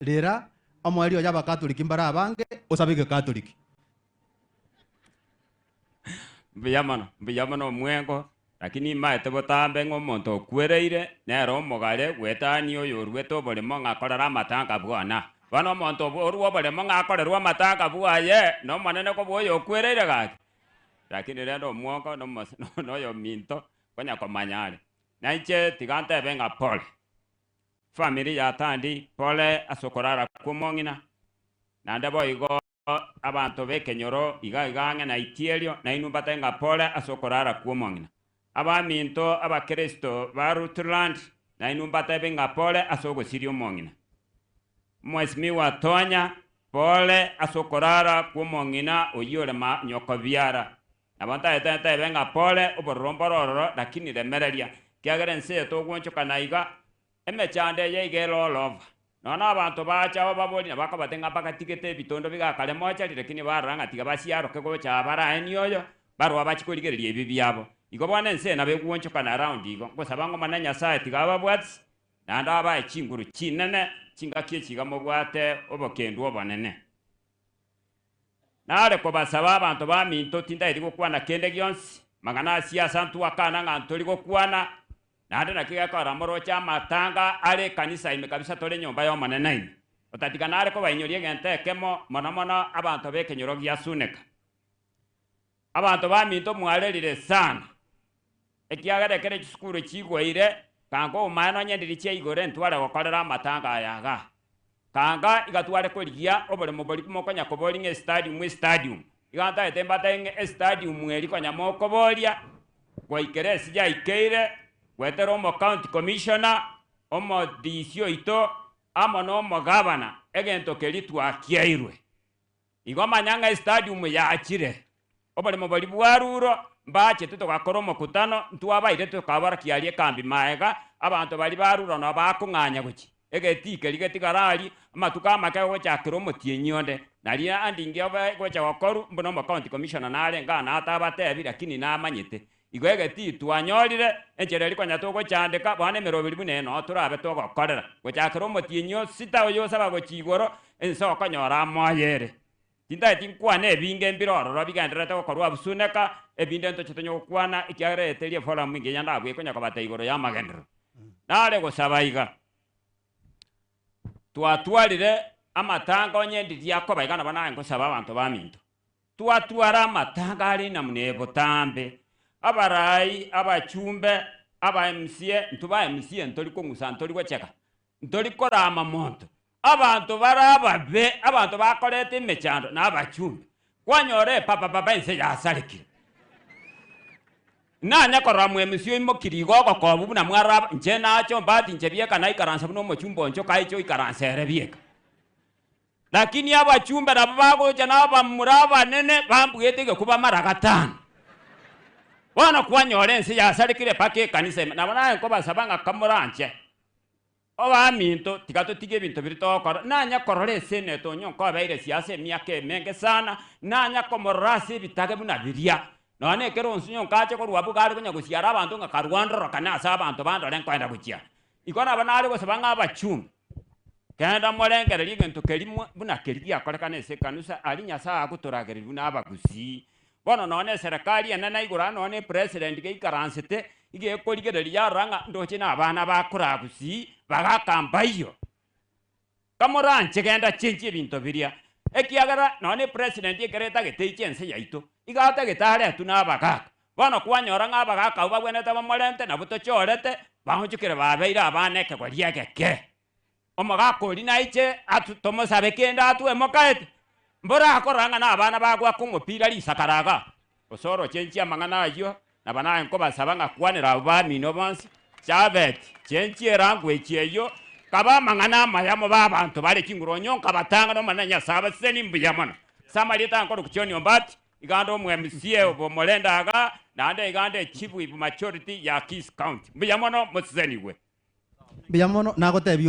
Lera omweli oya bakatoliki mbara abange osabike katoliki. Mbiyamano mwengo lakini maete botambe ng'omonto okwereire nero omogare gwetani oyo orwete oboremo ng'akorera amatanga bwana. Bano omonto orwo oboremo ng'akorerwa amatanga bwaye no monene ko bwoyo okwereire gaki. Lakini rero omwongo noyo minto konya komanyare. Naiche tigantebe ng'a pole. Familia yatandi pole asokorara kumong'ina. Nande boigo abantu bekenyoro igang'e na itierio na inumbate ng'a pole asokorara kumong'ina. Abaminto abakristo ba Rutland na inumbate ng'a pole asogosirio mong'ina. Mheshimiwa Tonya pole asokorara kumong'ina oyore ma nyokobiara. Nabanta etete ng'a pole oborombororo lakini remereria kiagere nse togwonchoka naiga emechande ye igelolova. Nona abantu bacha baboli nabakabatenga bakatigete bitondo bigakale mocha lakini baranga tiga basiaro kegocha baraeni oyo barwa bachikoligereria ebi byabo. Igo bwana nse nabegwonchoka na round igo ngosabango mananya sae tiga babwats nanda aba chinguru chinene chingakie chiga mobwate obokendu obonene. Nare ko basaba abantu baminto tinda iri gukwana kende gyonsi magana siasa ntu akana ng'antori gukwana nande nakigakora morocha matanga ale kanisa ime kabisa tole nyomba yo manene ime otatika nare ko bainyorie gente kemo mono abantu bekenyoro giasuneka abantu baminto mwarerire sana ekiagere kere chisukuru chigweire kango umano nyendiri che igore ntware gokorera matanga ayaga kanga igatware korigia obole moboli mokonya kobolinge stadium iganta etembata stadium mweri konya mokobolia gwaikere sija ikeire gwetero mo county commissioner omo disio ito amo no mo governor egento kelitwa kiairwe igoma nyanga stadium ya achire obole moboli bwaruro mbache tutogakoro mokutano ntwabaire tukabara kialie kambi maega abantu bali baruro no bakunganya guki egetike ligetigarali amatuka make gochakira omotienyonde naria andingi gocha gokoru mbono mo county commissioner narenga na atabatebi lakini namanyete igo egeti twanyorire enchere likonya togochandika bwana emerobiri bune no turabe togokorera gochakira omotienyo sita oyo saba gochigoro enso okonyora moyere tinda tinkwana ebinge mbirororo bigenderete gokorwa busuneka ebinde ntochetonyo gokwana ikiagere eterie forum inge yanda abwe konya kobata igoro ya magendero nare gosaba iga twatwarire amatanga onyendiria akobaigana bana ngosaba abantu baminto twatwara amatanga ari na munebo tambe abarai abachumbe aba MCA ntuba MCA ntori kongusa ntori gocheka ntori korama monto abantu barababe abantu bakorete emechando na abachumbe kwanyore papa ense yasarekire nanya korra mu MCA imokirigo gokobu buna mwaraba nje nacho mbati nje bieka na ikaransa buno mochumbo ncho kaicho ikaransere bieka lakini abachumbe nabo bagocha naba muraba nene bambuyete kuba mara gatano wana kwanyore ense yasarekire pake kanisa nabona ko basabanga kamuranche oba minto tigato tige binto birito nanya korore seneto nyonko abaire siasa miake menge sana nanya komorasi bitage buna biria none kero nsunyo kache ko rwabu gari konya gusiara abantu nga karwandro kana asa abantu bando lenkwenda guchia ikona banali go sabanga abachumbe kenda molengere ligento kelimu buna keligia kolekana ese kanusa alinya saa kutoragere buna abagusi bono none serikali enana igura none president ge ikaransete ige koligere yaranga ndoche na abana bakuragusi bagakambayo kamoranche genda chenchi ebinto biria ekiagara none president ikereta geteiche yaito igata getare tunabagaka bono kwanyora ng'abagaka babwenete bamorente na butochorete bahochukire babeira abaneke gwariageke omogaka ori naiche atutomosabe kenda atwe mokaete mbora akoranga na abana bagwa kumupira lisakaraga osoro chenchi amang'ana ayo na bana enko basaba ngakwanira abamino bonsi chabet chenchi erangwe chieyo kaba mang'ana amayamo babantu bali kinguro nyonka batanga no mananya saba seni mbiyamana samarita nkoro kuchoni ombati igando mu MCA obomolendaga nande igande chief with maturity ya Kiss County mbiyamano museniwe Mbiyamano nagotebi